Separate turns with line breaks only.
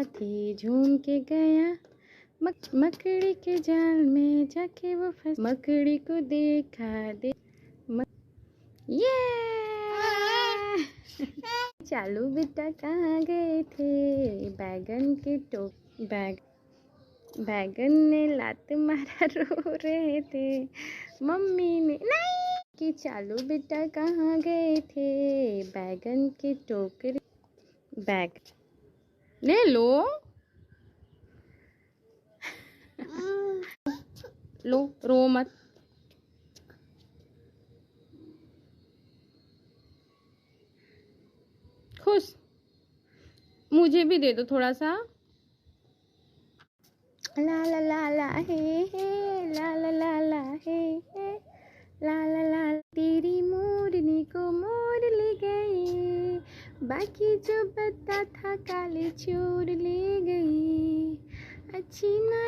हाथी झूम के गया, मकड़ी के जाल में जाके वो फंस, मकड़ी को देखा दे ये चालू बेटा कहाँ गए थे, बैगन के टोक बैगन ने लात मारा रो रहे थे, मम्मी ने नहीं कि चालू बेटा कहाँ गए थे, बैगन के टोकरी बैग ले लो लो रो मत। खुश मुझे भी दे दो थोड़ा सा। ला ला ला ला हे ला ला ला ला हे ला ला ला, तेरी मोरनी को मोर ले गई, बाकी जो बता था काले चोर ले गई, अच्छी ना